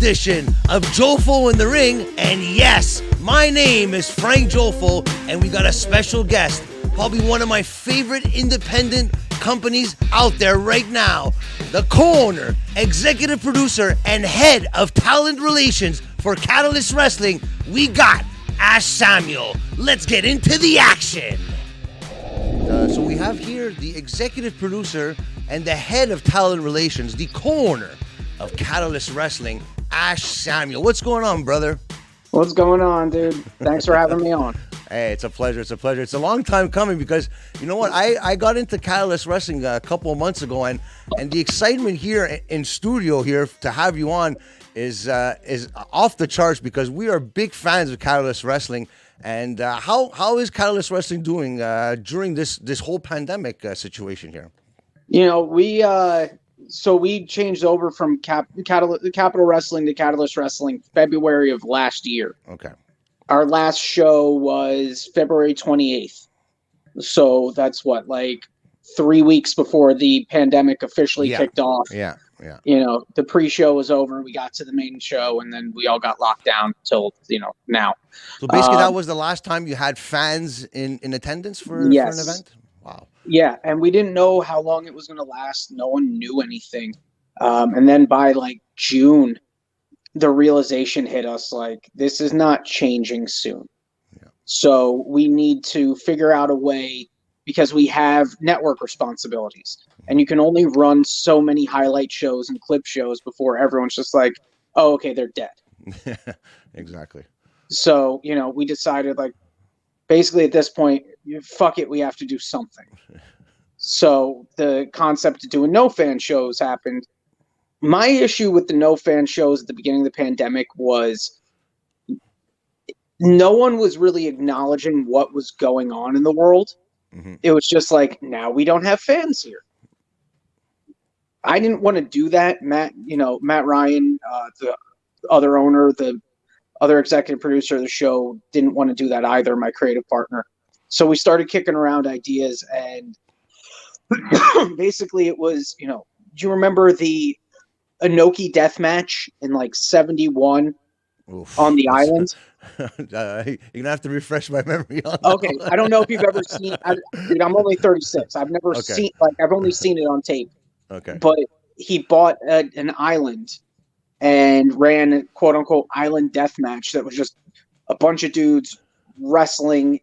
edition of Jofo in the Ring. And yes, my name is Frank Jofo, and we got a special guest, probably one of my favorite independent companies out there right now, the co-owner, executive producer, and head of talent relations for CATALYST Wrestling. We got Ashe Samuel. Let's get into the action. So we have here the executive producer and the head of talent relations, the co-owner of CATALYST Wrestling, Ashe Samuel. What's going on, brother? What's going on, dude? Thanks for having me on. Hey, it's a pleasure. It's a pleasure. It's a long time coming because, you know what, I got into CATALYST Wrestling a couple of months ago, and the excitement here in studio here to have you on is off the charts because we are big fans of CATALYST Wrestling. And how is CATALYST Wrestling doing during this whole pandemic situation here? You know, we changed over from Capital Wrestling to CATALYST Wrestling February of last year. Okay. Our last show was February 28th. So that's like 3 weeks before the pandemic officially kicked off. Yeah. You know, the pre-show was over. We got to the main show, and then we all got locked down till, now. So basically that was the last time you had fans in attendance for an event? Wow. Yeah, and we didn't know how long it was going to last. No one knew anything. And then by June, the realization hit us this is not changing soon. Yeah. So we need to figure out a way, because we have network responsibilities, and you can only run so many highlight shows and clip shows before everyone's just like, oh, okay, they're dead. Exactly. So, we decided basically at this point, fuck it, we have to do something. So the concept of doing no fan shows happened. My issue with the no fan shows at the beginning of the pandemic was no one was really acknowledging what was going on in the world. Mm-hmm. It was just now we don't have fans here. I didn't want to do that. Matt Ryan, the other owner, the other executive producer of the show, didn't want to do that either, my creative partner. So we started kicking around ideas, and basically it was, do you remember the Inoki death match in 71 on the island? You're gonna have to refresh my memory on that. Okay, I don't know if you've ever seen. Dude, I'm only 36. I've never seen. I've only seen it on tape. Okay. But he bought an island and ran a quote unquote island death match that was just a bunch of dudes wrestling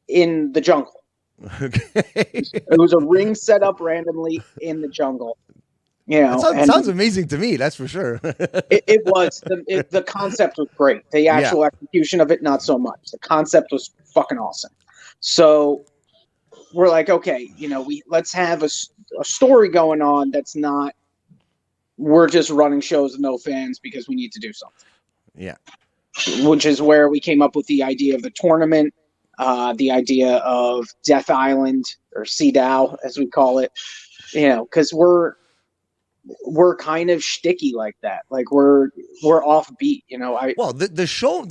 in the jungle. Okay. It was a ring set up randomly in the jungle. Sounds amazing to me. That's for sure. it was. The concept was great. The actual execution of it, not so much. The concept was fucking awesome. So we're like, okay, let's have a story going on that's not, we're just running shows with no fans because we need to do something. Yeah. Which is where we came up with the idea of the tournament, the idea of Death Island, or CDAO as we call it, because we're kind of shticky like that. We're offbeat, Well, the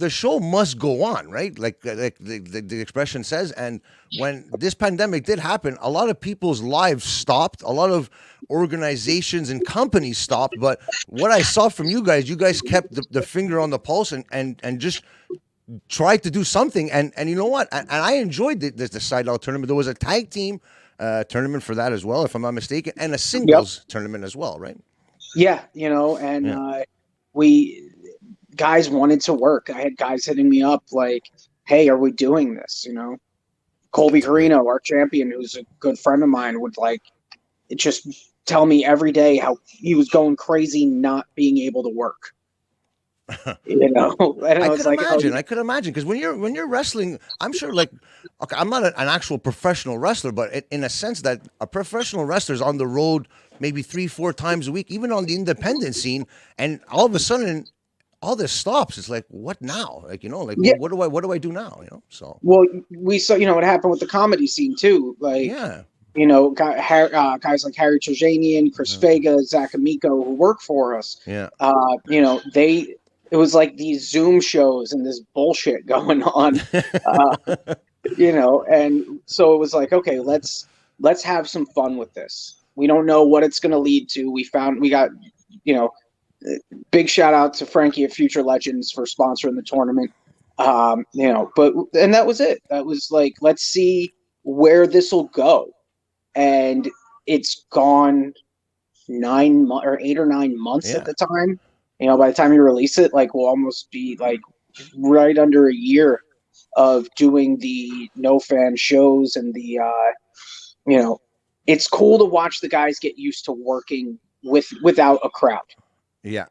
show must go on, right? The expression says. And when this pandemic did happen, a lot of people's lives stopped. A lot of organizations and companies stopped. But what I saw from you guys kept the finger on the pulse and just tried to do something. And you know what? And I enjoyed the side-out tournament. There was a tag team tournament for that as well, if I'm not mistaken, and a singles tournament as well, right? Yeah, we guys wanted to work. I had guys hitting me up hey, are we doing this? Colby Carino, our champion, who's a good friend of mine, would just tell me every day how he was going crazy not being able to work. I could imagine because when you're wrestling, I'm sure okay, I'm not an actual professional wrestler, but in a sense that a professional wrestler is on the road maybe 3-4 times a week, even on the independent scene, and all of a sudden all this stops. It's what now? What do I do now? So we saw what happened with the comedy scene too. Guys like Harry Trajanian, Chris Vega, Zach Amico, who work for us. Yeah. It was these Zoom shows and this bullshit going on, and so it was okay, let's have some fun with this. We don't know what it's going to lead to. We got, big shout out to Frankie at Future Legends for sponsoring the tournament. And that was it. That was like, let's see where this will go. And it's gone 9 months or 8 or 9 months at the time. By the time you release it, like we'll almost be like right under a year of doing the no fan shows and it's cool to watch the guys get used to working without a crowd. Yeah.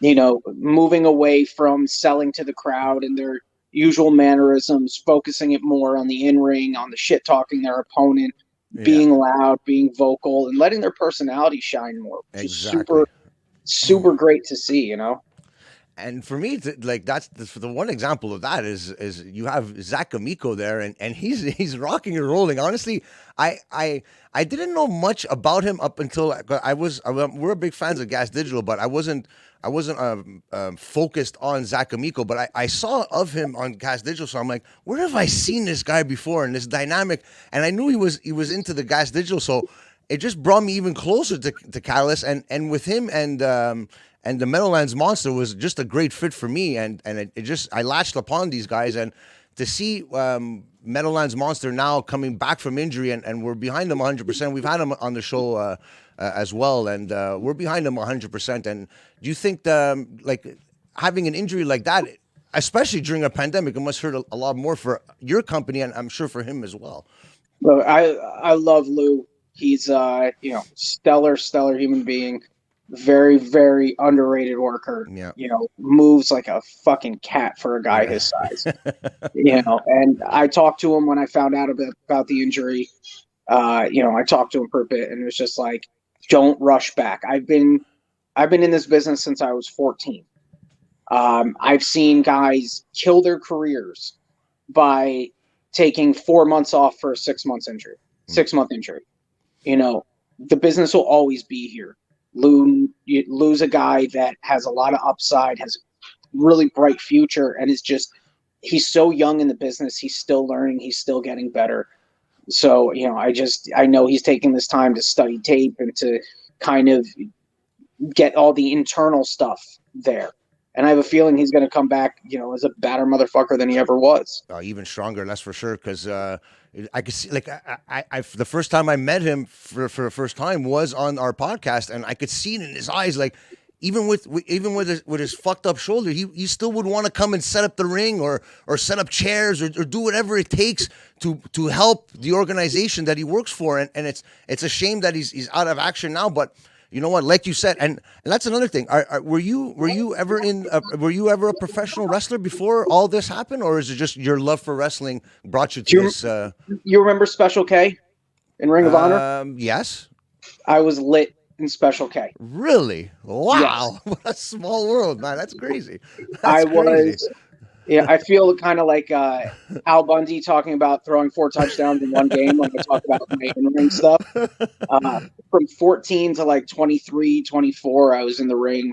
Moving away from selling to the crowd and their usual mannerisms, focusing it more on the in-ring, on the shit talking their opponent, being loud, being vocal, and letting their personality shine more. Which is super great to see, And for me, that's the one example of that is you have Zach Amico there, and he's rocking and rolling. Honestly, I didn't know much about him up until we're big fans of Gas Digital, but I wasn't focused on Zach Amico, but I saw of him on Gas Digital, so I'm like, where have I seen this guy before? And this dynamic, and I knew he was into the Gas Digital, so it just brought me even closer to CATALYST, and with him and the Meadowlands Monster was just a great fit for me, and I latched upon these guys, and to see Meadowlands Monster now coming back from injury, and we're behind them 100%. We've had him on the show as well, and we're behind him 100%. And do you think like having an injury like that, especially during a pandemic, it must hurt a lot more for your company, and I'm sure for him as well? Look, I love Lou. He's stellar human being. Very, very underrated worker. Yeah. Moves like a fucking cat for a guy his size. And I talked to him when I found out about the injury. I talked to him for a bit, and it was just like, don't rush back. I've been in this business since I was 14. I've seen guys kill their careers by taking 4 months off for a 6 months injury, 6-month injury. The business will always be here. Lou's a guy that has a lot of upside, has a really bright future, and he's so young in the business. He's still learning. He's still getting better. So, I know he's taking this time to study tape and to kind of get all the internal stuff there. And I have a feeling he's going to come back, as a badder motherfucker than he ever was. Even stronger, that's for sure. Because I could see, like, I the first time I met him for the first time was on our podcast, and I could see it in his eyes, like, even with his fucked up shoulder, he still would want to come and set up the ring or set up chairs or do whatever it takes to help the organization that he works for. And it's a shame that he's out of action now, but. You know what? Like you said, and that's another thing. Were you ever a professional wrestler before all this happened, or is it just your love for wrestling brought you to this? You remember Special K in Ring of Honor? Yes. I was lit in Special K. Really? Wow! Yes. What a small world, man. That's crazy. That's crazy. Yeah, I feel kind of like Al Bundy talking about throwing 4 touchdowns in one game when we talk about the ring stuff. From 14 to like 23, 24, I was in the ring.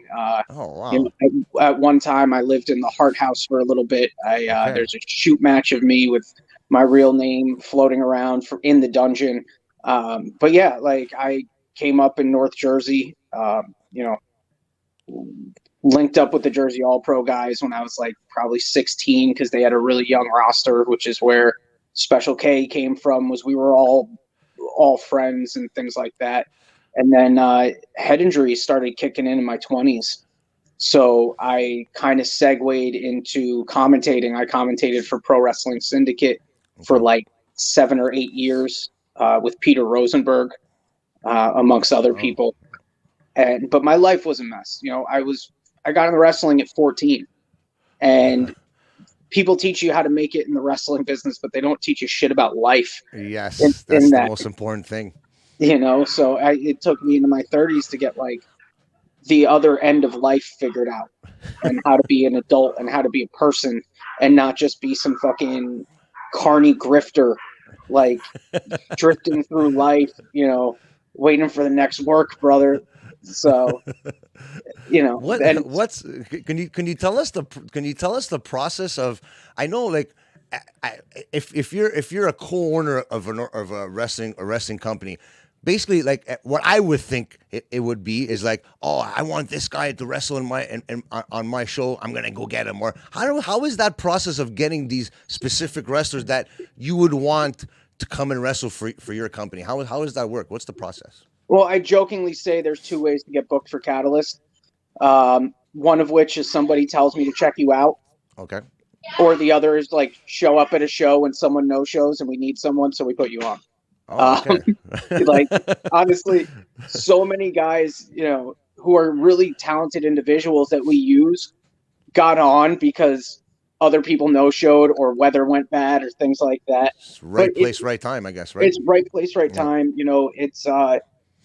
Wow. At one time, I lived in the Hart House for a little bit. There's a shoot match of me with my real name floating around in the dungeon. But yeah, like I came up in North Jersey, linked up with the Jersey All-Pro guys when I was like probably 16 because they had a really young roster, which is where Special K came from. Was we were all friends and things like that. And then head injuries started kicking in my 20s. So I kind of segued into commentating. I commentated for Pro Wrestling Syndicate for like 7 or 8 years with Peter Rosenberg, amongst other people. But my life was a mess. I got into wrestling at 14, and people teach you how to make it in the wrestling business, but they don't teach you shit about life. Yes, that's the most important thing. So it took me into my 30s to get like the other end of life figured out, and how to be an adult and how to be a person and not just be some fucking carny grifter, like drifting through life, waiting for the next work, brother. So, can you tell us the process of? I know, like, if you're a co-owner of a wrestling company, basically like what I would think it would be is like, oh, I want this guy to wrestle in my on my show. I'm gonna go get him. Or how is that process of getting these specific wrestlers that you would want to come and wrestle for your company? How does that work? What's the process? Well, I jokingly say there's two ways to get booked for Catalyst. One of which is somebody tells me to check you out. Okay. Or the other is like show up at a show and someone no shows and we need someone, so we put you on. Oh, okay. Like, honestly, so many guys, who are really talented individuals that we use got on because other people no showed or weather went bad or things like that. It's right place, right time, I guess, right? It's right place, right time. It's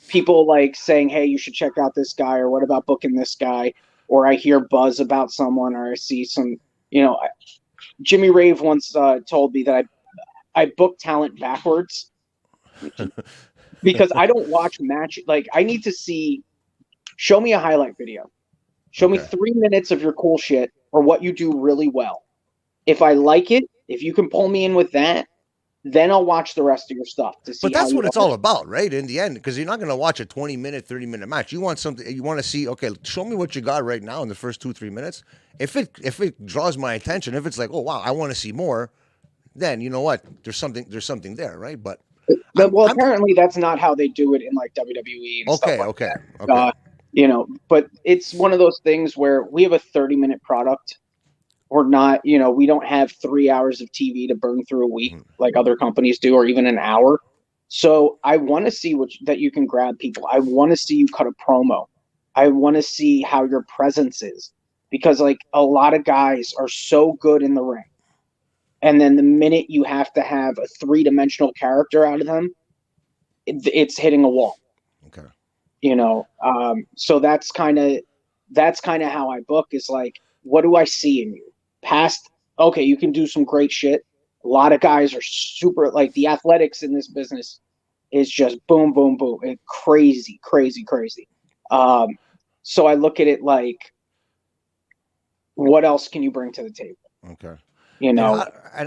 people like saying, hey, you should check out this guy, or what about booking this guy? Or I hear buzz about someone, or I see some, Jimmy Rave once told me that I book talent backwards because I don't watch match. Like, I need to show me a highlight video. Show me 3 minutes of your cool shit or what you do really well. If I like it, if you can pull me in with that, then I'll watch the rest of your stuff to see. But that's what it's all about, right? In the end, because you're not going to watch a 20-minute, 30-minute match. You want something. You want to see. Okay, show me what you got right now in the first 2-3 minutes. If it draws my attention, if it's like, oh wow, I want to see more, then you know what? There's something there, right? But apparently that's not how they do it in like WWE. And stuff like that. But it's one of those things where we have a 30-minute product. Or not, we don't have 3 hours of TV to burn through a week like other companies do, or even an hour. So I want to see that you can grab people. I want to see you cut a promo. I want to see how your presence is, because like a lot of guys are so good in the ring, and then the minute you have to have a 3-dimensional character out of them, it's hitting a wall. Okay. So that's kind of how I book, is like, what do I see in you? Past, okay, you can do some great shit. A lot of guys are super, like, the athletics in this business is just boom, boom, boom, and crazy, crazy, crazy. So I look at it like, what else can you bring to the table? Okay. And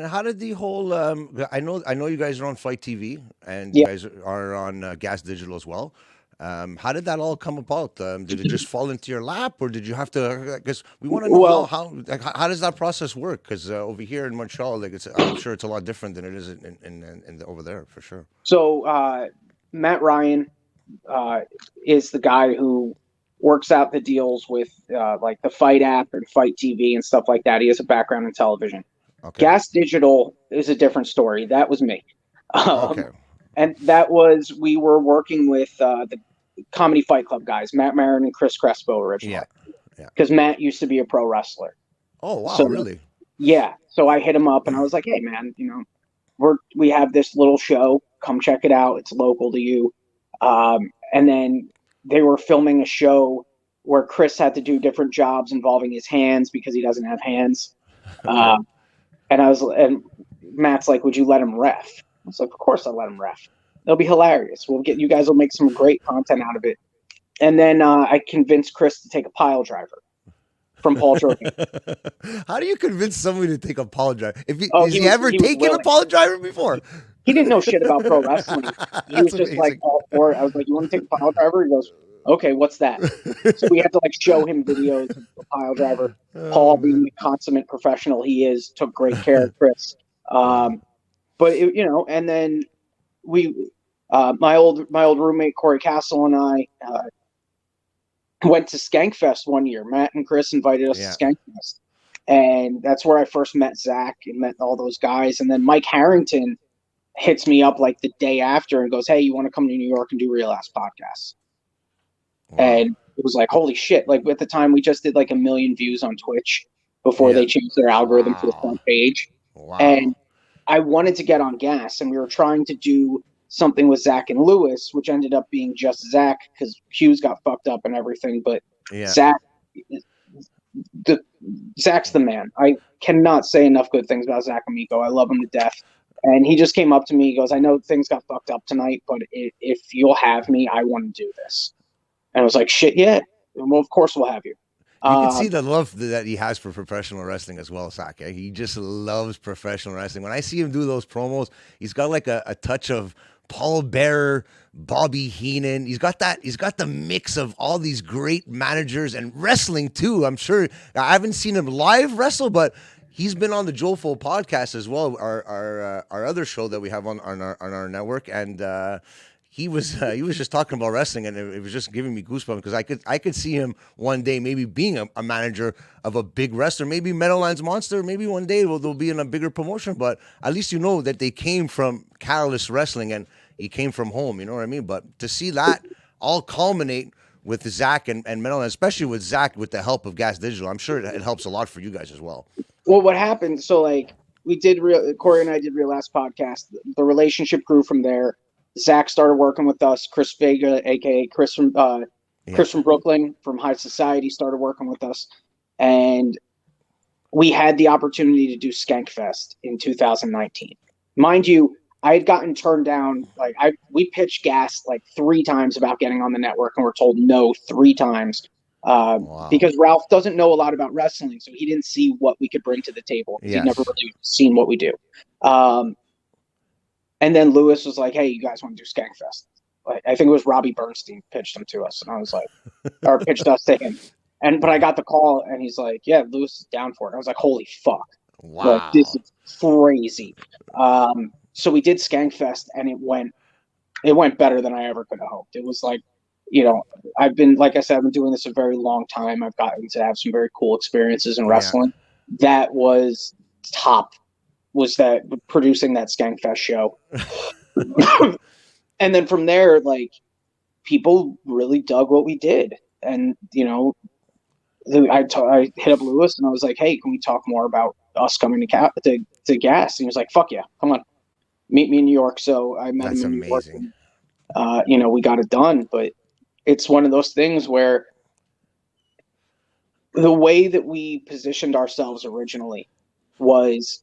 how did the whole? I know you guys are on Fight TV, and you guys are on Gas Digital as well. How did that all come about? Did it just fall into your lap, or did you have to? Because we want to know how does that process work? Because over here in Montreal, like I'm sure it's a lot different than it is in over there for sure. So Matt Ryan is the guy who works out the deals with like the Fight app and Fight TV and stuff like that. He has a background in television. Okay. Gas Digital is a different story. That was me. Okay. And we were working with the Comedy Fight Club guys, Matt Maron and Chris Crespo originally. Yeah. Because Matt used to be a pro wrestler. Oh, wow, so, really? Yeah. So I hit him up and I was like, hey, man, we have this little show. Come check it out. It's local to you. And then they were filming a show where Chris had to do different jobs involving his hands because he doesn't have hands. And Matt's like, would you let him ref? I was like, of course I'll let him ref. It'll be hilarious. You guys will make some great content out of it. And then I convinced Chris to take a pile driver from Paul Jordan. How do you convince somebody to take a pile driver? Has he ever taken a pile driver before? He didn't know shit about pro wrestling. He was just like all for it. I was like, you want to take a pile driver? He goes, okay, what's that? So we had to like show him videos of the pile driver. Paul, being the consummate professional he is, took great care of Chris. And then my old roommate Corey Castle and I went to Skankfest one year. Matt and Chris invited us to Skankfest, and that's where I first met Zach and met all those guys. And then Mike Harrington hits me up like the day after and goes, "Hey, you want to come to New York and do Real Ass Podcasts?" Wow. And it was like, holy shit! Like at the time, we just did like 1 million views on Twitch before they changed their algorithm for the front page. Wow. And I wanted to get on Gas, and we were trying to do something with Zach and Lewis, which ended up being just Zach because Hughes got fucked up and everything. But Zach's the man. I cannot say enough good things about Zach Amico. I love him to death. And he just came up to me. He goes, I know things got fucked up tonight, but if you'll have me, I want to do this. And I was like, shit, yeah. Well, of course we'll have you. You can see the love that he has for professional wrestling as well, Zach. He just loves professional wrestling. When I see him do those promos, he's got like a touch of Paul Bearer, Bobby Heenan. He's got the mix of all these great managers and wrestling too. I'm sure I haven't seen him live wrestle, but he's been on the Jofo podcast as well, our other show that we have on our network, and he was just talking about wrestling, and it was just giving me goosebumps because I could see him one day maybe being a manager of a big wrestler, maybe Meadowlands Monster, maybe one day they'll be in a bigger promotion, but at least you know that they came from CATALYST Wrestling and he came from home, you know what I mean? But to see that all culminate with Zach and Meadowlands, especially with Zach with the help of Gas Digital, I'm sure it helps a lot for you guys as well. Well, what happened? So like Corey and I did Real Last podcast. The relationship grew from there. Zach started working with us. Chris Vega, aka Chris from Brooklyn from High Society, started working with us, and we had the opportunity to do Skankfest in 2019. Mind you, I had gotten turned down. Like we pitched Gas like 3 times about getting on the network, and we're told no 3 times. Wow. Because Ralph doesn't know a lot about wrestling, so he didn't see what we could bring to the table. Yes. He'd never really seen what we do. And then Lewis was like, "Hey, you guys want to do Skankfest?" Like, I think it was Robbie Bernstein pitched him to us, and I was like, or pitched us to him. But I got the call, and he's like, "Yeah, Lewis is down for it." I was like, "Holy fuck! Wow, like, this is crazy." So we did Skankfest, and it went better than I ever could have hoped. It was like, I've been doing this a very long time. I've gotten to have some very cool experiences in wrestling. That was top. Was that producing that Skankfest show. And then from there, like, people really dug what we did. And, I hit up Lewis and I was like, "Hey, can we talk more about us coming to Gas?" And he was like, "Fuck yeah, come on. Meet me in New York." So I met him in New York. And, we got it done. But it's one of those things where the way that we positioned ourselves originally was,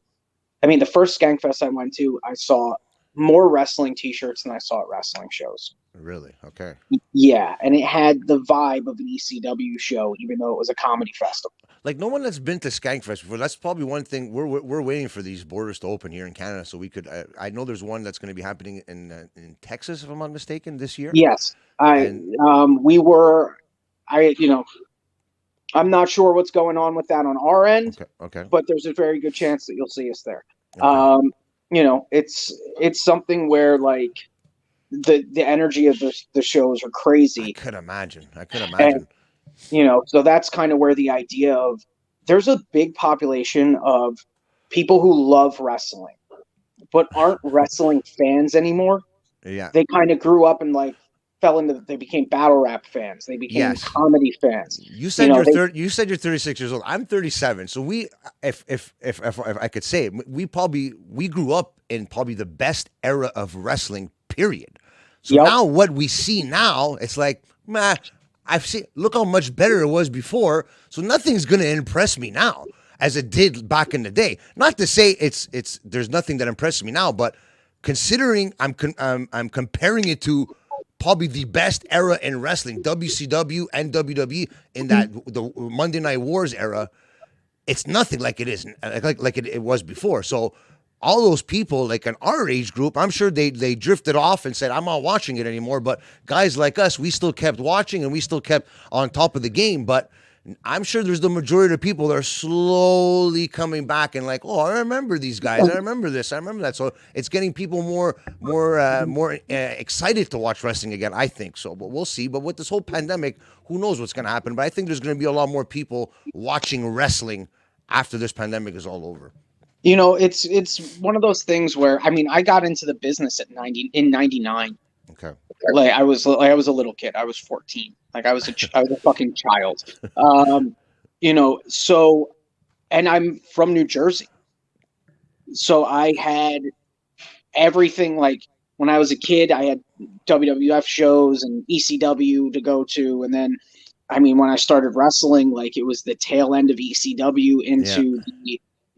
the first Skankfest I went to, I saw more wrestling T-shirts than I saw at wrestling shows. Really? Okay. Yeah, and it had the vibe of an ECW show, even though it was a comedy festival. Like, no one that's been to Skankfest before, that's probably one thing. We're waiting for these borders to open here in Canada so we could. I know there's one that's going to be happening in Texas, if I'm not mistaken, this year. Yes, I'm not sure what's going on with that on our end. Okay. But there's a very good chance that you'll see us there. Okay. It's something where, like, the energy of the shows are crazy. I could imagine. And, so that's kind of where the idea of there's a big population of people who love wrestling, but aren't wrestling fans anymore. Yeah. They kind of grew up and they became battle rap fans. They became comedy fans. You said you said you're 36 years old. I'm 37. So if I could say it, we grew up in probably the best era of wrestling, period. So now what we see now, it's like, look how much better it was before. So nothing's going to impress me now as it did back in the day. Not to say there's nothing that impresses me now, but considering I'm comparing it to probably the best era in wrestling, WCW and WWE in the Monday Night Wars era, it's nothing like it is like it was before. So all those people, like in our age group, I'm sure they drifted off and said, "I'm not watching it anymore." But guys like us, we still kept watching and we still kept on top of the game. But I'm sure there's the majority of people that are slowly coming back and like, "Oh, I remember these guys. I remember this. I remember that." So it's getting people more excited to watch wrestling again, I think so. But we'll see. But with this whole pandemic, who knows what's going to happen? But I think there's going to be a lot more people watching wrestling after this pandemic is all over. It's one of those things where, I got into the business in 99. Okay. Like I was a little kid. I was 14. Like I was a fucking child. So, and I'm from New Jersey. So I had everything. Like when I was a kid, I had WWF shows and ECW to go to. And then, when I started wrestling, like it was the tail end of ECW into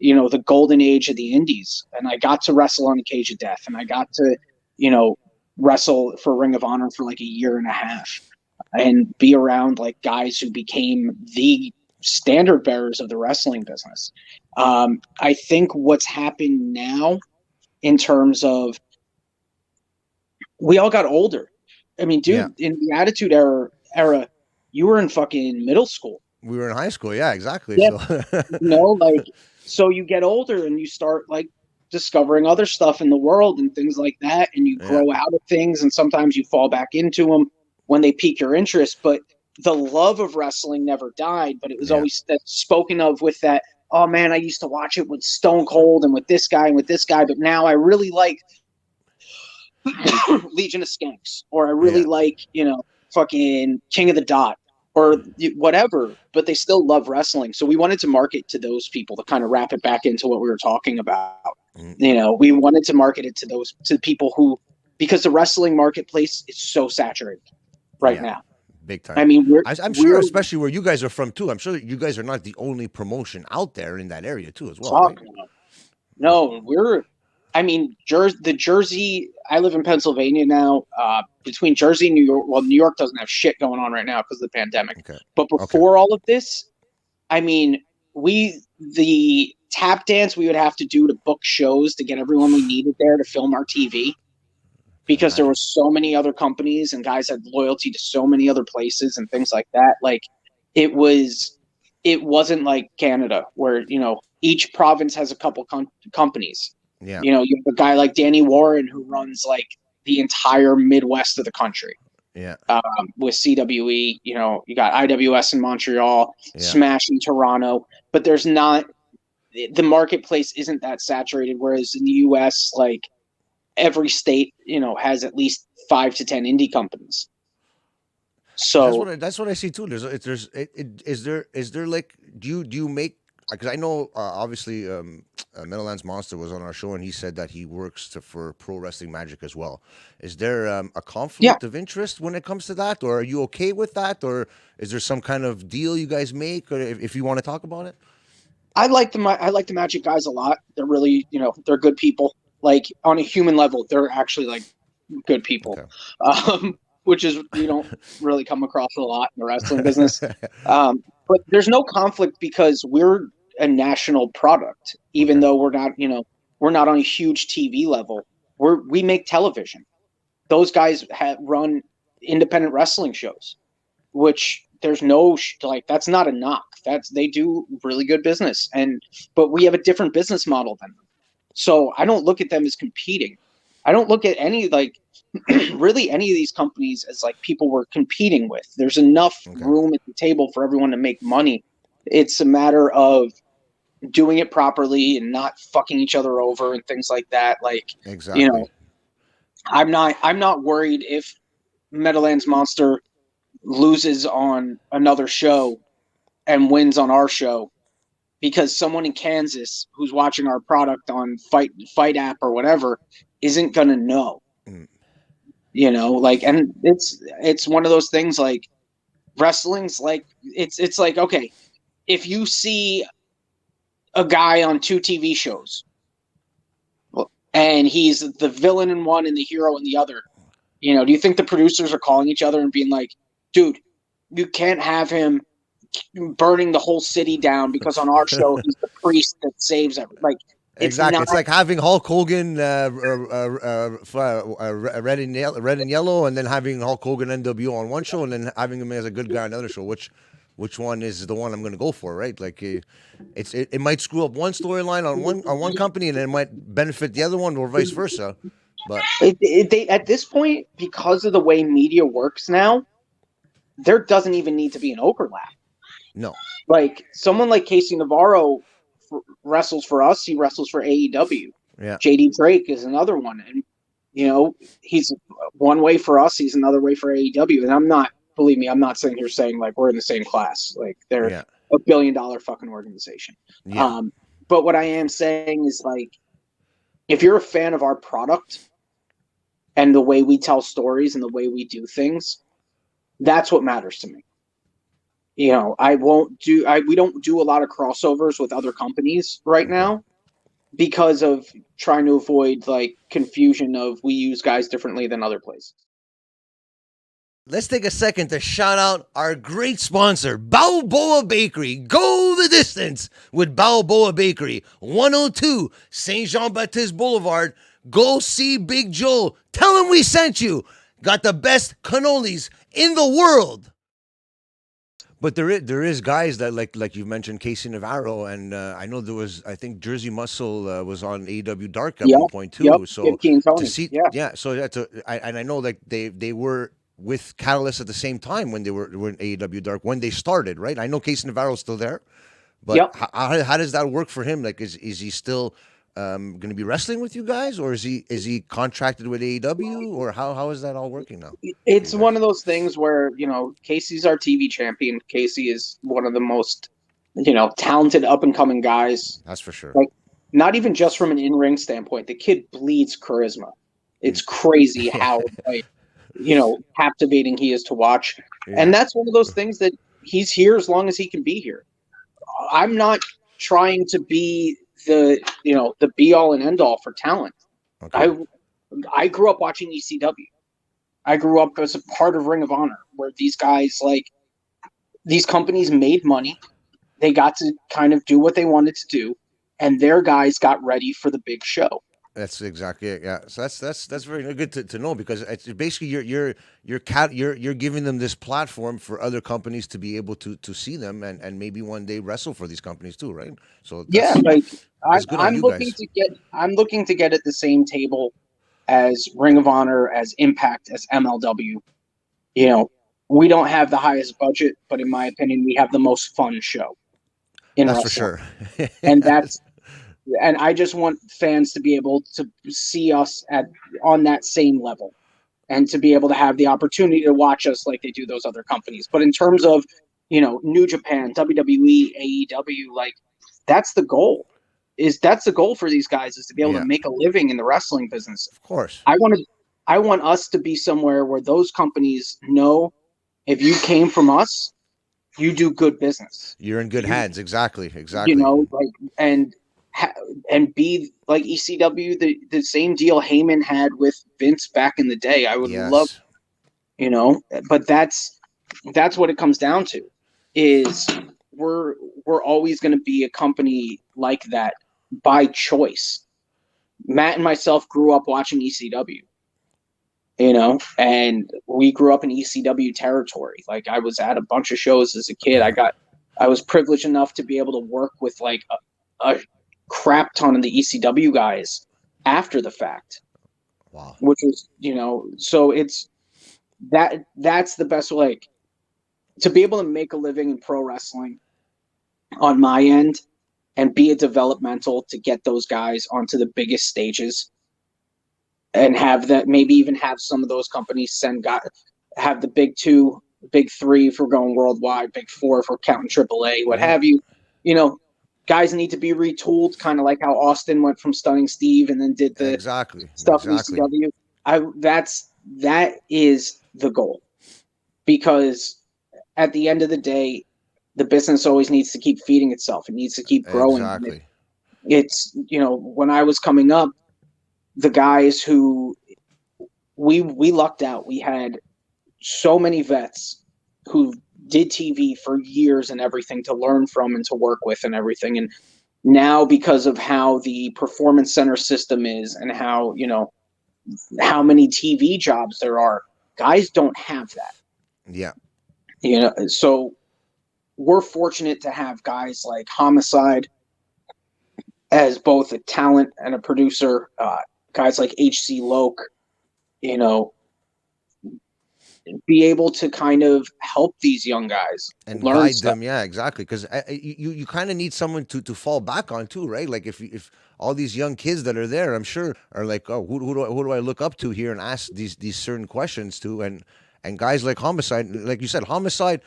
the golden age of the indies. And I got to wrestle on the Cage of Death, and I got to, wrestle for Ring of Honor for like a year and a half and be around like guys who became the standard bearers of the wrestling business. I think what's happened now in terms of we all got older. I mean, dude, Yeah. in the Attitude era, you were in fucking middle school. We were in high school. Yeah, exactly. Yeah. So Like, so you get older and you start like discovering other stuff in the world and things like that, and you yeah, grow out of things, and sometimes you fall back into them when they pique your interest. But the love of wrestling never died, but it was yeah, always spoken of with that, oh man, I used to watch it with Stone Cold and with this guy and with this guy, but now I really like Legion of Skanks, or I really yeah. like, fucking King of the Dot, or whatever, but they still love wrestling. So we wanted to market to those people to kind of wrap it back into what we were talking about. Mm, We wanted to market it to people who, because the wrestling marketplace is so saturated right yeah. now. Big time. I mean, I'm sure, especially where you guys are from too. I'm sure that you guys are not the only promotion out there in that area too, as well, right? No, I mean, the Jersey, I live in Pennsylvania now. Between Jersey and New York, well, New York doesn't have shit going on right now because of the pandemic. Okay. But Okay. before all of this, I mean, the tap dance we would have to do to book shows to get everyone we needed there to film our TV, because there were so many other companies and guys had loyalty to so many other places and things like that. Like, it wasn't like Canada where, each province has a couple companies. Yeah. You have a guy like Danny Warren who runs like the entire Midwest of the country. Yeah. With CWE, you got IWS in Montreal, Yeah. Smash in Toronto, but there's not, the marketplace isn't that saturated. Whereas in the US, like, every state, has at least 5 to 10 indie companies. So That's what I see too. Is there like, do you make, because I know obviously Meadowlands Monster was on our show and he said that he works for Pro Wrestling Magic as well. Is there a conflict of interest when it comes to that, or are you okay with that, or is there some kind of deal you guys make, or if you want to talk about it? I like the Magic guys a lot. They're really, they're good people. Like, on a human level, they're actually like good people. Okay. Which is, you don't really come across a lot in the wrestling business. But there's no conflict because we're a national product, even though we're not, we're not on a huge TV level. We make television. Those guys run independent wrestling shows, which there's no like, that's not a knock. They do really good business, but we have a different business model than them. So I don't look at them as competing. I don't look at any, like, really any of these companies as like people we're competing with. There's enough room at the table for everyone to make money. It's a matter of doing it properly and not fucking each other over and things like that. Like, Exactly. I'm not worried if Meadowlands Monster loses on another show and wins on our show, because someone in Kansas who's watching our product on Fight app or whatever isn't gonna know. Mm. Like, and it's one of those things, like, wrestling's like, it's like, okay, if you see a guy on 2 TV shows and he's the villain in one and the hero in the other, do you think the producers are calling each other and being like, dude, you can't have him burning the whole city down because on our show he's the priest that saves everyone? Like, Exactly. It's like having Hulk Hogan red and yellow, and then having Hulk Hogan NWO on one show, and then having him as a good guy on another show. Which one is the one I'm going to go for, right? Like, it might screw up one storyline on one company, and it might benefit the other one, or vice versa. But they, at this point, because of the way media works now, there doesn't even need to be an overlap. No. Like, someone like Casey Navarro wrestles for us. He wrestles for AEW. Yeah. JD Drake is another one. And, he's one way for us. He's another way for AEW. And believe me, I'm not sitting here saying like we're in the same class. Like, they're a $1 billion fucking organization. Yeah. But what I am saying is, like, if you're a fan of our product and the way we tell stories and the way we do things, that's what matters to me. We don't do a lot of crossovers with other companies right now because of trying to avoid, like, confusion of we use guys differently than other places. let's take a second to shout out our great sponsor, Balboa Bakery. Go the distance with Balboa Bakery, 102 St. Jean-Baptiste Boulevard. Go see Big Joe. Tell him we sent you. Got the best cannolis in the world. But there is guys that like you mentioned Casey Navarro, and I know there was, I think Jersey Muscle was on AEW Dark at Yep, one point yep. too. So 15 to Tony. see, Yeah. yeah, so and I know like they were with Catalyst at the same time when they were in AEW Dark when they started, right? I know Casey Navarro's still there, but Yep. how does that work for him? Like, is he still going to be wrestling with you guys, or is he contracted with AEW, or how is that all working now for you It's one guys? of those things where, Casey's our TV champion. Casey is one of the most, talented up and coming guys. That's for sure. Like, not even just from an in-ring standpoint. The kid bleeds charisma. It's crazy how, like, captivating he is to watch. Yeah. And that's one of those things that he's here as long as he can be here. I'm not trying to be the be all and end all for talent. Okay. I grew up watching ECW. I grew up as a part of Ring of Honor, where these guys, like, these companies made money. They got to kind of do what they wanted to do, and their guys got ready for the big show. That's exactly it. Yeah. So that's very good to know, because it's basically you're giving them this platform for other companies to be able to see them, and maybe one day wrestle for these companies too, right? So Yeah, like that's good on I'm you looking guys. to get at the same table as Ring of Honor, as Impact, as MLW. We don't have the highest budget, but in my opinion, we have the most fun show in That's for wrestling. sure. And I just want fans to be able to see us on that same level, and to be able to have the opportunity to watch us like they do those other companies. But in terms of, New Japan, WWE, AEW, like, that's the goal. That's the goal for these guys, is to be able Yeah, to make a living in the wrestling business. of course. I want us to be somewhere where those companies know, if you came from us, you do good business. You're in good You, hands. Exactly. like, and and be like ECW, the same deal Heyman had with Vince back in the day. I would love, Yes. but that's what it comes down to, is we're always going to be a company like that by choice. Matt and myself grew up watching ECW, and we grew up in ECW territory. Like, I was at a bunch of shows as a kid. I was privileged enough to be able to work with, like, a crap ton of the ECW guys after the fact, Wow. which was, so it's that's the best way, like, to be able to make a living in pro wrestling on my end, and be a developmental to get those guys onto the biggest stages, and have that, maybe even have some of those companies have the big two, big three if we're going worldwide, big four if we're counting AAA, what Yeah. have you. Guys need to be retooled, kind of like how Austin went from Stunning Steve and then did the Exactly. stuff in ECW. That is the goal, because at the end of the day, the business always needs to keep feeding itself. It needs to keep growing. Exactly. It's, when I was coming up, the guys who we lucked out. We had so many vets who did TV for years and everything to learn from and to work with and everything. And now, because of how the performance center system is, and how, how many TV jobs there are, guys don't have that. Yeah. So we're fortunate to have guys like Homicide as both a talent and a producer, guys like HC Loke, be able to kind of help these young guys And learn guide stuff. them. Yeah, exactly. Because you kind of need someone to fall back on too, right? Like, if all these young kids that are there, I'm sure, are like, oh, who do I look up to here and ask these certain questions to, and guys like Homicide, like you said, Homicide.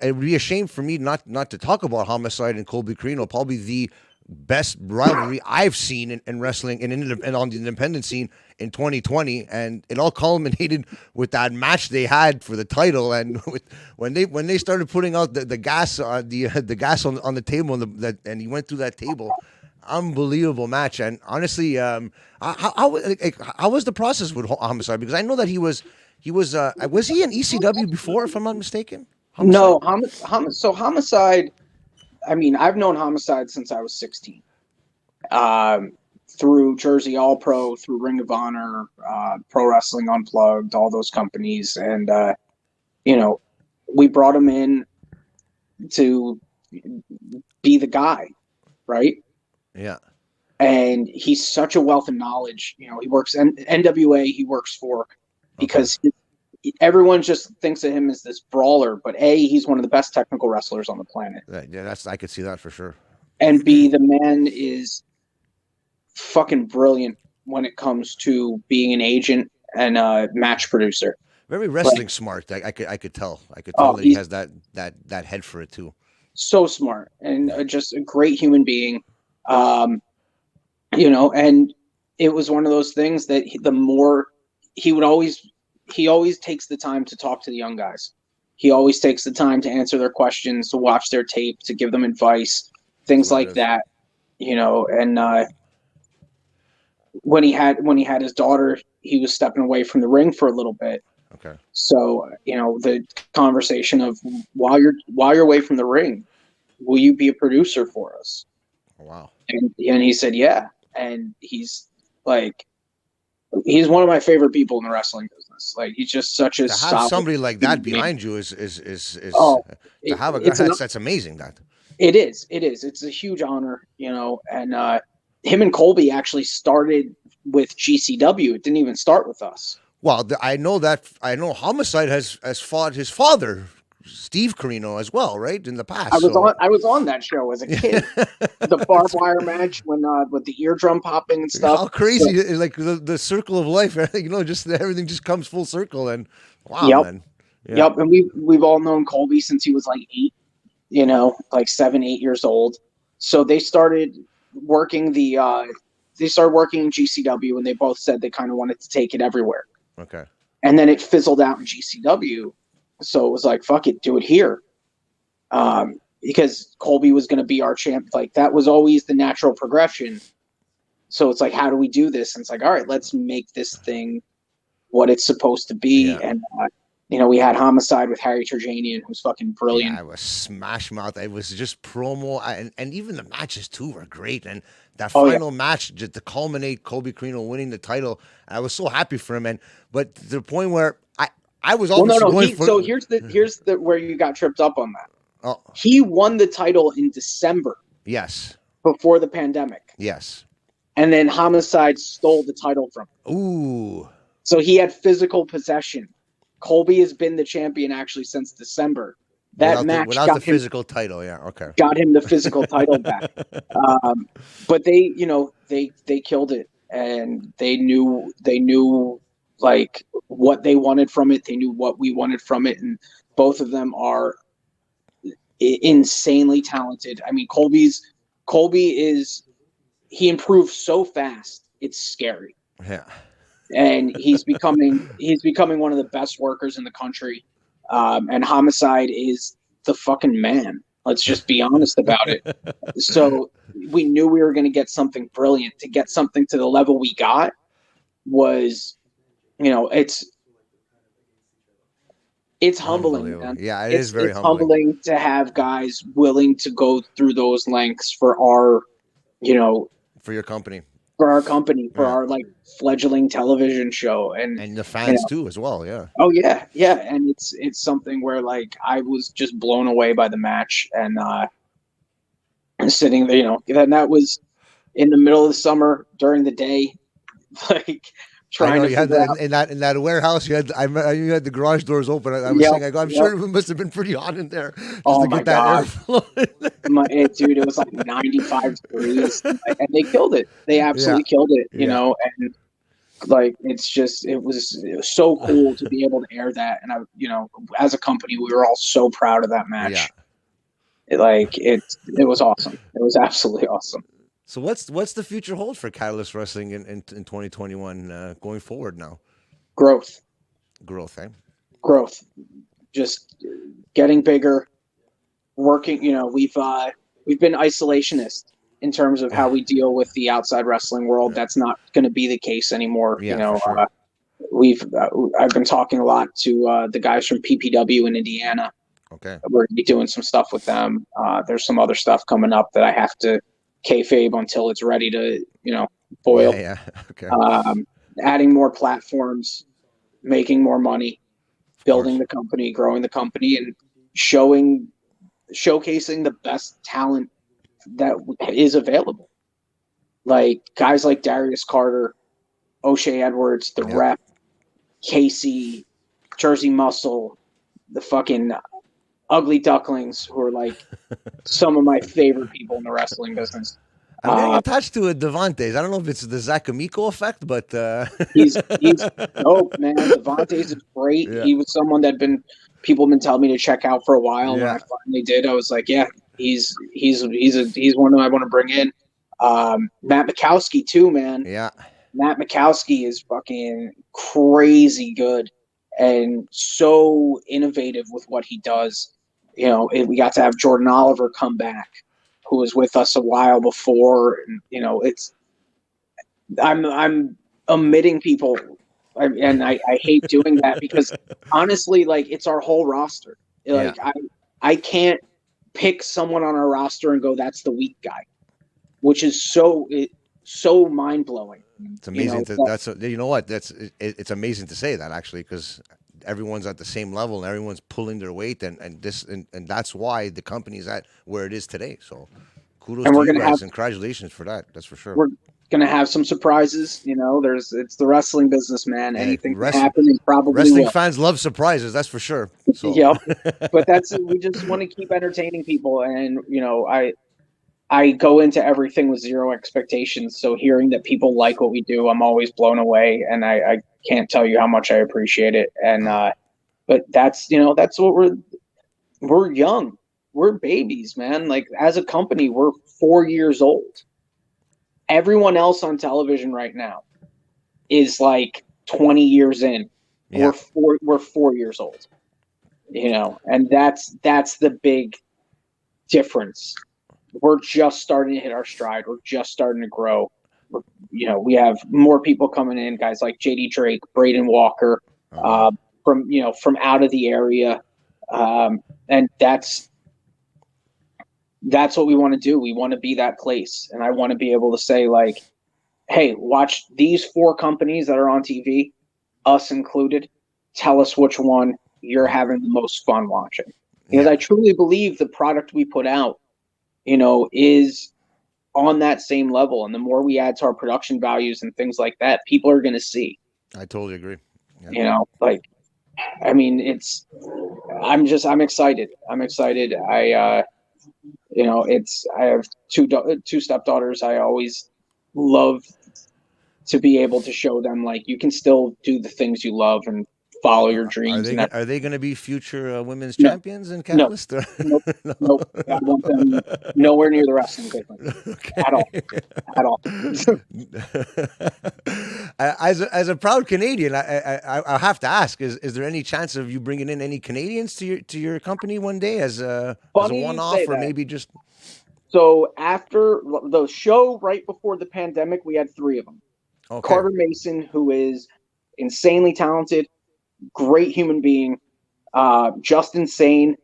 It'd be a shame for me not to talk about Homicide and Colby Carino, probably the best rivalry I've seen in wrestling and on the independent scene in 2020, and it all culminated with that match they had for the title, and when they started putting out the gas the gas on the table, and he went through that table. Unbelievable match. And honestly, how was the process with Homicide? Because I know that He was he in ECW before, if I'm not mistaken? No, Homicide? Homicide. I mean, I've known Homicide since I was 16. Um, through Jersey All Pro, through Ring of Honor, Pro Wrestling Unplugged, all those companies, and you know, we brought him in to be the guy, right? Yeah. And he's such a wealth of knowledge. You know, he works NWA. He works for because everyone just thinks of him as this brawler, but A, he's one of the best technical wrestlers on the planet. Yeah, I could see that for sure. And B, the man is fucking brilliant when it comes to being an agent and a match producer. Very wrestling smart. I could tell. I could tell that he has that head for it too. So smart and just a great human being. You know, and it was one of those things that he always takes the time to talk to the young guys. He always takes the time to answer their questions, to watch their tape, to give them advice, things like that. You know, and when he had his daughter, he was stepping away from the ring for a little bit. Okay. So, you know, the conversation of while you're away from the ring, will you be a producer for us? Wow. And he said, yeah. And he's one of my favorite people in the wrestling business. Like, he's just such a to have somebody like that behind you is to have a guy that's amazing. That it is. It's a huge honor, you know. And him and Colby actually started with GCW. It didn't even start with us. Well, I know Homicide has fought his father, Steve Carino, as well, right, in the past. I was on that show as a kid. The barbed wire match when with the eardrum popping and stuff. How crazy! So, like the circle of life, you know, just everything just comes full circle. And wow, yep, man. Yeah. Yep. And we've all known Colby since he was like 8, you know, like 7, 8 years old. So they started working working in GCW, and they both said they kind of wanted to take it everywhere. Okay. And then it fizzled out in GCW. So it was like, fuck it, do it here. Because Colby was going to be our champ. Like, that was always the natural progression. So it's like, how do we do this? And it's like, all right, let's make this thing what it's supposed to be. Yeah. And, you know, we had Homicide with Harry Turjanian, who's fucking brilliant. Yeah, it was smash mouth. It was just promo. And even the matches, too, were great. And that final match, just to culminate Colby Carino winning the title, I was so happy for him. But to the point where I was always So here's the where you got tripped up on that. Oh. He won the title in December. Yes. Before the pandemic. Yes. And then Homicide stole the title from him. Ooh. So he had physical possession. Colby has been the champion actually since December. That match without the physical title, yeah, okay. Got him the physical title back. But they, you know, they killed it, and they knew like what they wanted from it. They knew what we wanted from it, and both of them are insanely talented. I mean, Colby improved so fast, it's scary. Yeah. And he's becoming one of the best workers in the country. And Homicide is the fucking man. Let's just be honest about it. So we knew we were going to get something brilliant. To get something to the level we got was, you know, it's humbling, man. Yeah, it's very humbling. It's humbling to have guys willing to go through those lengths for our, you know, for your company. For our company, for our like fledgling television show, and the fans too as well, yeah. Oh yeah, and it's something where like I was just blown away by the match, and sitting there, you know, and that was in the middle of the summer during the day, like trying to. You had in that warehouse. You had the garage doors open. I was saying, I'm sure it must have been pretty hot in there. Just to get that airflow. Dude, it was like 95 degrees, and they killed it. They absolutely killed it. You know, and like it was so cool to be able to air that. And you know, as a company, we were all so proud of that match. Yeah. It was awesome. It was absolutely awesome. So what's the future hold for CATALYST Wrestling in 2021 going forward now? Growth, eh? Growth. Just getting bigger, working. You know, we've been isolationist in terms of how we deal with the outside wrestling world. That's not going to be the case anymore. Yeah, you know, sure. I've been talking a lot to the guys from PPW in Indiana. Okay. We're gonna be doing some stuff with them. There's some other stuff coming up that I have to kayfabe until it's ready to, boil. Yeah. Okay. Adding more platforms, making more money, building course. the company, growing the company, and showcasing the best talent that is available. Like guys like Darius Carter, O'Shea Edwards, the Yeah. Rep, Casey, Jersey Muscle, the fucking Ugly Ducklings, who are like some of my favorite people in the wrestling business. I'm getting attached to Devante's. I don't know if it's the Zach Amico effect, but He's dope, man. Devontae's is great. Yeah. He was someone that people have been telling me to check out for a while. Yeah. When I finally did, I was like, yeah, he's one I want to bring in. Matt Mikowski too, man. Yeah. Matt Mikowski is fucking crazy good and so innovative with what he does. We got to have Jordan Oliver come back, who was with us a while before. And, I'm omitting people, and I hate doing that because honestly, like it's our whole roster. Like I can't pick someone on our roster and go, that's the weak guy, which is so mind blowing. It's amazing. It's amazing to say that actually, because everyone's at the same level and everyone's pulling their weight, and that's why the company's at where it is today. So kudos to you guys and congratulations for that. That's for sure. We're gonna have some surprises. It's the wrestling business, man. Anything can happen, and probably wrestling fans love surprises. That's for sure. So. Yep. But we just want to keep entertaining people, and I go into everything with zero expectations. So hearing that people like what we do, I'm always blown away, and I can't tell you how much I appreciate it. And but that's what we're young. We're babies, man. Like as a company, we're 4 years old. Everyone else on television right now is like 20 years in. Yeah. We're 4 years old. And that's the big difference. We're just starting to hit our stride. We're just starting to grow. We have more people coming in, guys like JD Drake, Braden Walker, from out of the area. And that's what we want to do. We want to be that place. And I want to be able to say, like, hey, watch these 4 companies that are on TV, us included. Tell us which one you're having the most fun watching. Because I truly believe the product we put out, is on that same level. And the more we add to our production values and things like that, people are going to see. I totally agree. Yeah. I'm excited. I'm excited. I have two stepdaughters. I always love to be able to show them, like, you can still do the things you love and follow your dreams. Are they going to be future women's champions in CATALYST? Nope. I want them nowhere near the wrestling business at all. As a proud Canadian, I have to ask: is there any chance of you bringing in any Canadians to your company one day as a one-off, or maybe just? So after the show, right before the pandemic, we had 3 of them. Okay. Carter Mason, who is insanely talented, great human being, Justin Sane,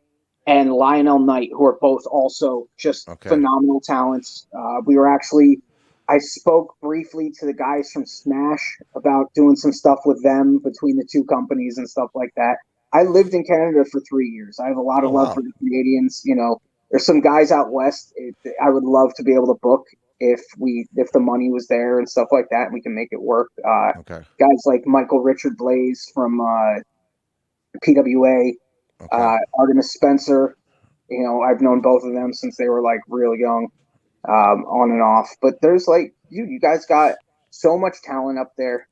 and Lionel Knight, who are both also just phenomenal talents. I spoke briefly to the guys from Smash about doing some stuff with them between the 2 companies and stuff like that. I lived in Canada for 3 years. I have a lot of love for the Canadians. There's some guys out west I would love to be able to book if the money was there and stuff like that, and we can make it work. Guys like Michael Richard Blaze from PWA, Artemis Spencer. I've known both of them since they were like real young, on and off. But there's like you guys got so much talent up there,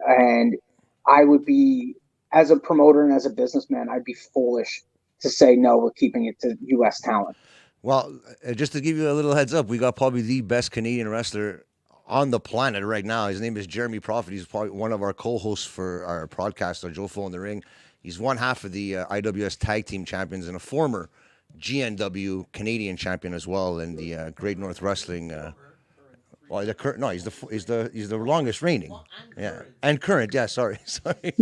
and I would be, as a promoter and as a businessman, I'd be foolish to say no. We're keeping it to U.S. talent. Well, just to give you a little heads up, we got probably the best Canadian wrestler on the planet right now. His name is Jeremy Prophet. He's probably one of our co-hosts for our podcast, our Jofo in the Ring. He's one half of the IWS Tag Team Champions and a former GNW Canadian champion as well, and the Great North Wrestling Well, the current. No, he's the longest reigning. Yeah, and current. Yeah, sorry, sorry.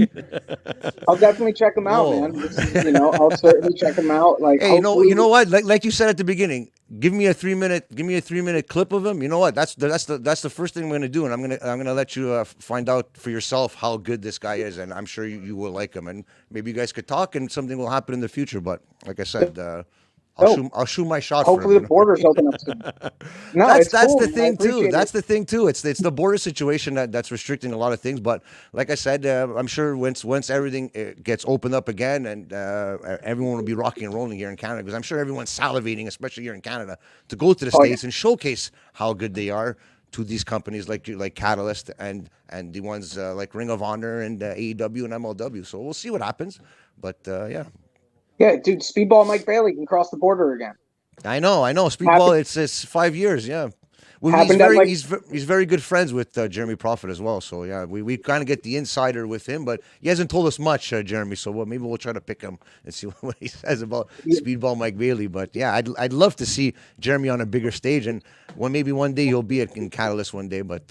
I'll definitely check him out, Whoa. man. This is, I'll certainly check him out. Like, Hey, hopefully, you know what? Like you said at the beginning, give me a 3 minute clip of him. You know what? That's the first thing I'm gonna do, and I'm gonna let you find out for yourself how good this guy is, and I'm sure you will like him, and maybe you guys could talk, and something will happen in the future. But like I said, I'll shoot my shot for hopefully him. the borders open up soon. No, it's That's cool, the man. I thing too. appreciate it. That's the thing too. It's the border situation that's restricting a lot of things. But like I said, I'm sure once everything gets opened up again, and everyone will be rocking and rolling here in Canada, because I'm sure everyone's salivating, especially here in Canada, to go to the Oh, yeah. States and showcase how good they are to these companies like Catalyst and the ones like Ring of Honor and AEW and MLW. So we'll see what happens. But yeah. Yeah, dude, Speedball Mike Bailey can cross the border again. I know. Speedball. Happened, It's 5 years. Yeah. Well, happened at like he's very good friends with Jeremy Prophet as well. So yeah, we kind of get the insider with him, but he hasn't told us much, Jeremy. So maybe we'll try to pick him and see what he says about Speedball Mike Bailey. But yeah, I'd love to see Jeremy on a bigger stage, and maybe one day he'll be in Catalyst one day. But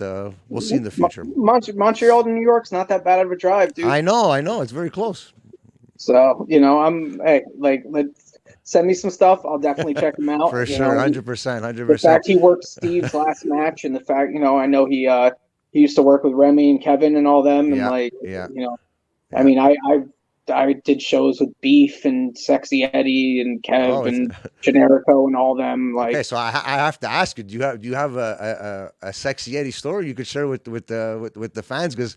we'll see in the future. Montreal to New York's not that bad of a drive, dude. I know, it's very close. So let's send me some stuff. I'll definitely check him out. For sure, 100%, 100%. The fact he worked Steve's last match, and the fact I know he used to work with Remy and Kevin and all them, and I mean I did shows with Beef and Sexy Eddie and Kev and Generico and all them. Like, okay, so I have to ask you: do you have a Sexy Eddie story you could share with the fans? Because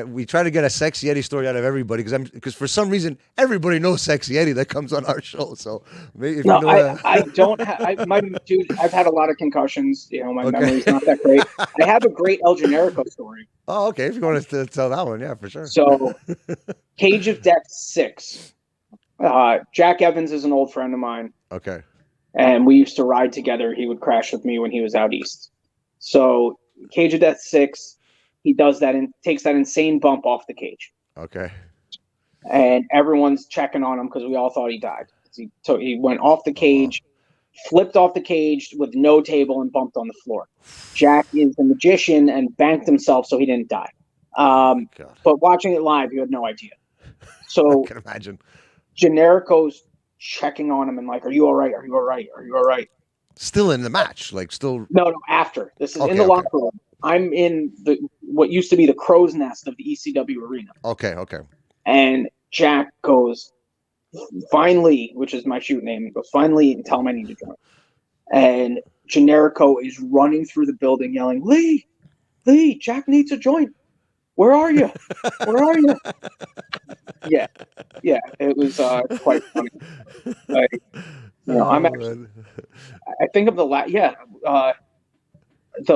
we try to get a Sexy Eddie story out of everybody, because for some reason everybody knows Sexy Eddie that comes on our show. So maybe if I don't have dude. I've had a lot of concussions. My memory's not that great. I have a great El Generico story. Oh, okay. If you want to tell that one, yeah, for sure. So, Cage of Death 6. Jack Evans is an old friend of mine. Okay. And we used to ride together. He would crash with me when he was out east. So, Cage of Death 6. He does that and takes that insane bump off the cage. Okay. And everyone's checking on him because we all thought he died. He went off the cage, flipped off the cage with no table, and bumped on the floor. Jack is a magician and banked himself so he didn't die. But watching it live, you had no idea. So I can imagine. Generico's checking on him and like, "Are you all right? Are you all right? Are you all right?" Still in the match, like still. No. After this is in the locker room. I'm in what used to be the crow's nest of the ECW arena. Okay. And Jack goes, "Finally," which is my shoot name. He goes, "Finally," and tell him I need to join. And Generico is running through the building yelling, Lee, Jack needs to join. Where are you? Where are you? Yeah, it was quite funny. Like, I think of the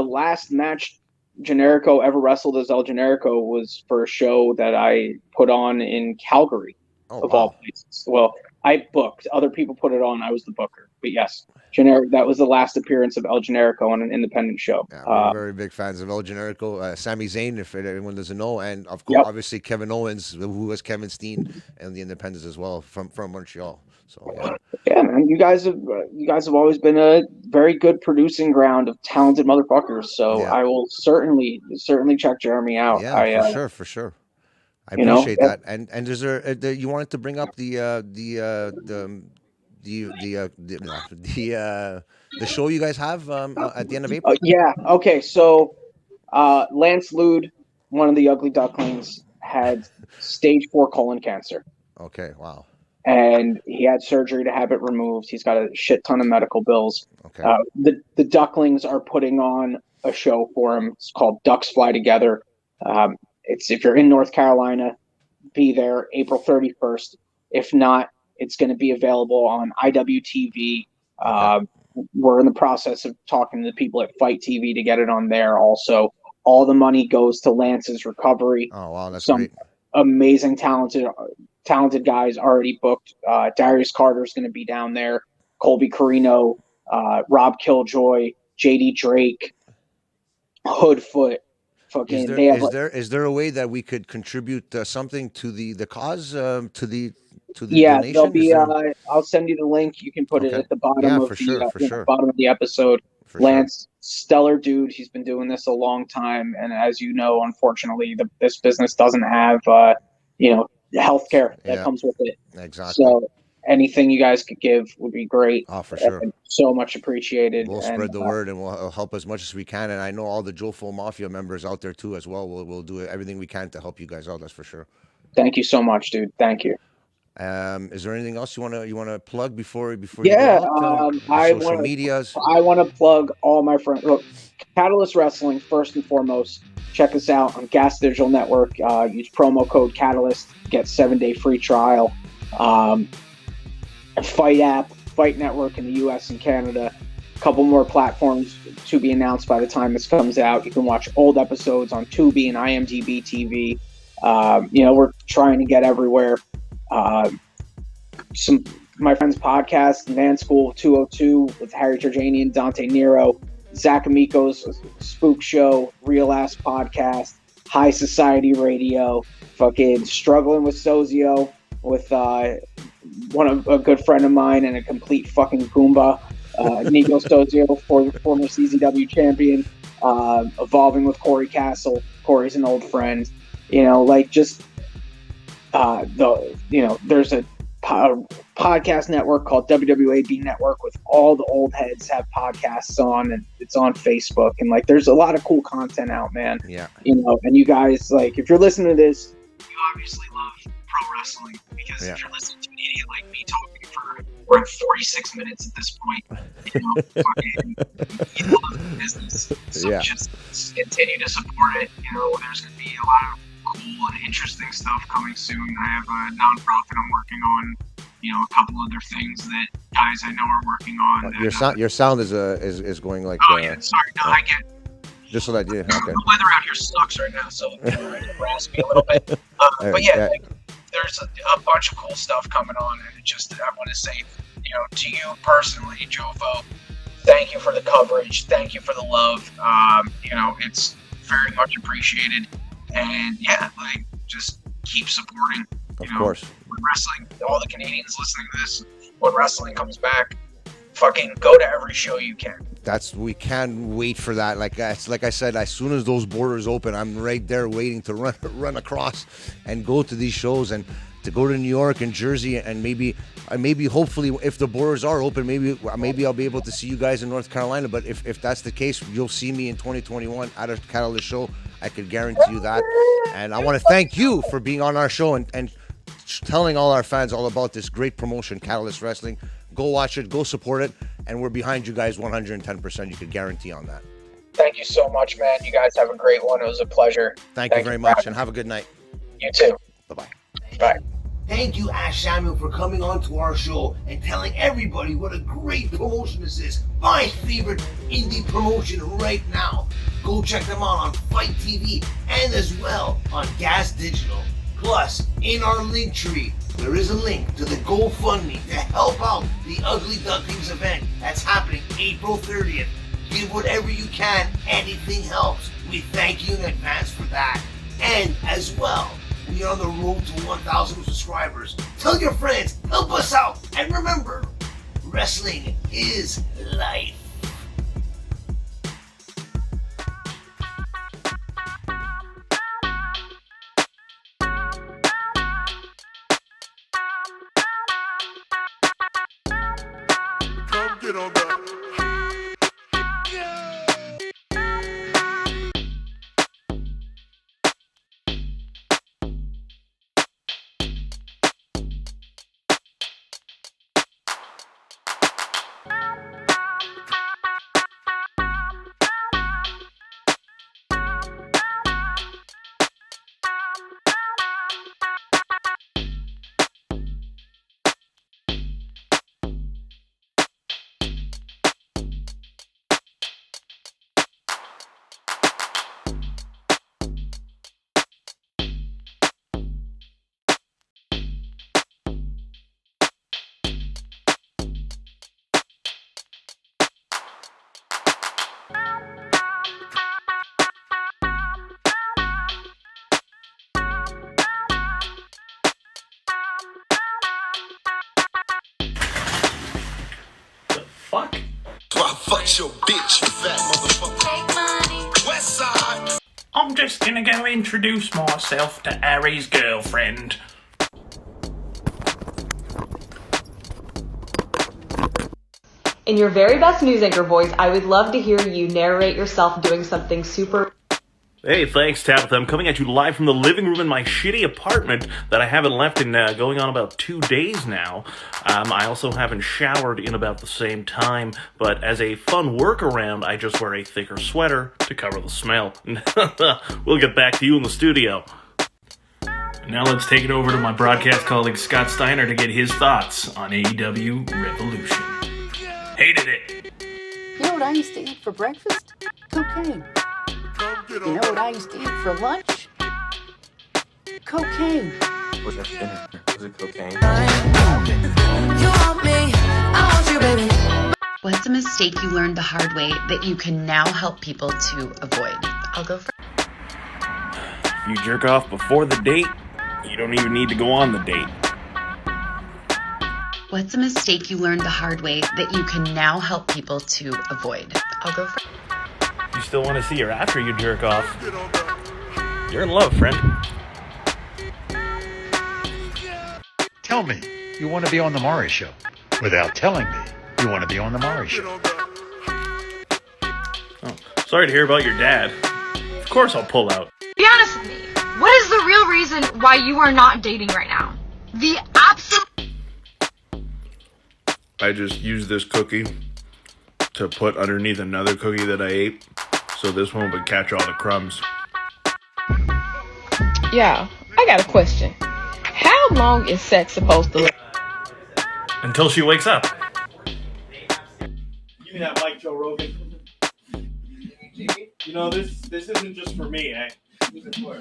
last match Generico ever wrestled as El Generico was for a show that I put on in Calgary, of all places. Well, I booked. Other people put it on. I was the booker. But yes, that was the last appearance of El Generico on an independent show. Yeah, we're very big fans of El Generico. Sami Zayn, if anyone doesn't know, and of course, obviously Kevin Owens, who was Kevin Steen, and the Independents as well from Montreal. So yeah, man, you guys have always been a very good producing ground of talented motherfuckers. So I will certainly check Jeremy out. Yeah, for sure. I appreciate that. And is there you wanted to bring up the show you guys have at the end of April? Yeah. Okay. So Lance Lude, one of the Ugly Ducklings, had stage 4 colon cancer. Okay. Wow. And he had surgery to have it removed. He's got a shit ton of medical bills. Okay. The Ducklings are putting on a show for him. It's called Ducks Fly Together. It's if you're in North Carolina, be there April 31st. If not, it's going to be available on IWTV. We're in the process of talking to the people at FITE TV to get it on there. Also, all the money goes to Lance's recovery. Oh wow, that's great. Amazing, talented guys already booked. Darius Carter's going to be down there. Colby Carino, Rob Killjoy, JD Drake, Hoodfoot. Fucking. Is there a way that we could contribute something to the cause to the donation? There'll be. I'll send you the link. You can put it at the bottom of the bottom of the episode. stellar dude. He's been doing this a long time, and as you know, unfortunately, this business doesn't have healthcare that comes with it. Exactly. So anything you guys could give would be great. Oh, for sure. So much appreciated. We'll spread the word, and we'll help as much as we can. And I know all the Jofo Mafia members out there too as well. We'll do everything we can to help you guys out. That's for sure. Thank you so much, dude. Thank you. Is there anything else you wanna plug before you Yeah, go out? Social medias. I want to plug all my friends. Look, CATALYST WRESTLING first and foremost. Check us out on Gas Digital Network. Use promo code CATALYST. Get 7-day free trial. Fight app, Fight Network in the U.S. and Canada. A couple more platforms to be announced by the time this comes out. You can watch old episodes on Tubi and IMDb TV. We're trying to get everywhere. My friend's podcast, Man School 202 with Harry Turjanian, Dante Nero, Zach Amico's Spook Show, Real Ass Podcast, High Society Radio, fucking Struggling with Sozio with a good friend of mine and a complete fucking Goomba, Nico Sozio, former CZW champion, Evolving with Corey Castle. Corey's an old friend. There's a podcast network called WWAB Network with all the old heads have podcasts on, and it's on Facebook, and there's a lot of cool content out, man. Yeah. And you guys, if you're listening to this, you obviously love pro wrestling, because if you're listening to an idiot like me talking we're at 46 minutes at this point, you love the business. So just continue to support it. There's going to be a lot of cool and interesting stuff coming soon. I have a nonprofit I'm working on, a couple other things that guys I know are working on. Your sound is going like. Oh yeah, sorry. No, I get. Just so that okay. The weather out here sucks right now, so it rasped me a little bit. But yeah, there's a bunch of cool stuff coming on, and I want to say, to you personally, Jofo, thank you for the coverage, thank you for the love. It's very much appreciated. And just keep supporting. Of course. When wrestling, all the Canadians listening to this, when wrestling comes back, fucking go to every show you can. We can't wait for that. Like I said, as soon as those borders open, I'm right there waiting to run across and go to these shows, and to go to New York and Jersey, and maybe hopefully if the borders are open, maybe I'll be able to see you guys in North Carolina. But if that's the case, you'll see me in 2021 at a CATALYST show. I could guarantee you that. And I want to thank you for being on our show and telling all our fans all about this great promotion, CATALYST Wrestling. Go watch it, go support it, and we're behind you guys 110%. You could guarantee on that. Thank you so much, man. You guys have a great one. It was a pleasure. Thank you very much, and have a good night. You too. Bye-bye. Bye. Thank you, Ashe Samuel, for coming on to our show and telling everybody what a great promotion this is. My favorite indie promotion right now. Go check them out on FITE TV and as well on Gas Digital. Plus, in our link tree, there is a link to the GoFundMe to help out the Ugly Ducklings event that's happening April 30th. Give whatever you can. Anything helps. We thank you in advance for that. And as well, we are on the road to 1,000 subscribers. Tell your friends, help us out, and remember, wrestling is life. Come get on that. Fuck your bitch, you fat motherfucker. West side. I'm just gonna go introduce myself to Harry's girlfriend. In your very best news anchor voice, I would love to hear you narrate yourself doing something super... Hey, thanks, Tabitha. I'm coming at you live from the living room in my shitty apartment that I haven't left in going on about 2 days now. I also haven't showered in about the same time, but as a fun workaround, I just wear a thicker sweater to cover the smell. We'll get back to you in the studio. Now let's take it over to my broadcast colleague Scott Steiner to get his thoughts on AEW Revolution. Hated it. You know what I used to eat for breakfast? Cocaine. You know what I used to eat for lunch? Cocaine. Was that dinner? Was it cocaine? You want me, I want you, baby. What's a mistake you learned the hard way that you can now help people to avoid? I'll go first. If you jerk off before the date, you don't even need to go on the date. What's a mistake you learned the hard way that you can now help people to avoid? I'll go first. You still want to see her after you jerk off? You're in love, friend. Tell me you want to be on the Maury Show without telling me you want to be on the Maury Show. Oh, sorry to hear about your dad. Of course I'll pull out. Be honest with me. What is the real reason why you are not dating right now? The absolute... I just used this cookie to put underneath another cookie that I ate, so this one would catch all the crumbs. Yeah, I got a question. How long is sex supposed to last? Until she wakes up. Give me that mic, Joe Rogan. You know, this isn't just for me, eh?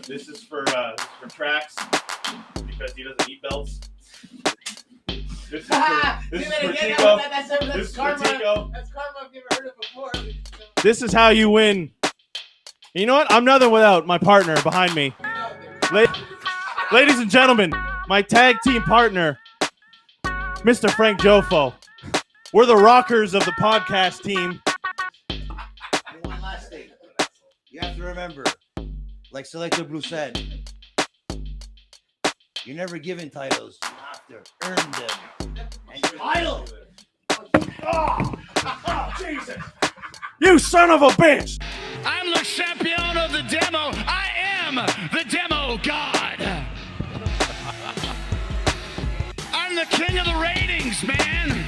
This is for Trax, because he doesn't eat belts. This is for Tico. This is for Tico. That's karma I've never heard of before. This is how you win. You know what? I'm nothing without my partner behind me. Ladies and gentlemen, my tag team partner, Mr. Frank Jofo. We're the rockers of the podcast team. And one last thing. You have to remember, like Selector Blue said, you're never given titles. You have to earn them. And title! Oh, Jesus! You son of a bitch! I'm the champion of the demo. I am the demo god. I'm the king of the ratings, man.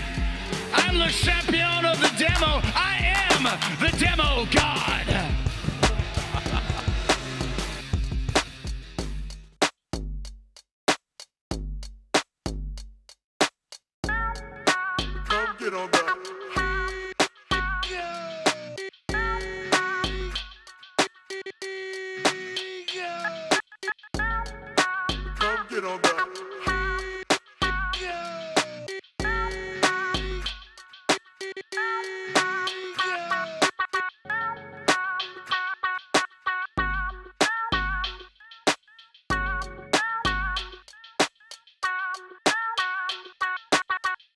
I'm the champion of the demo. I am the demo god. Come get on that. Come get on that.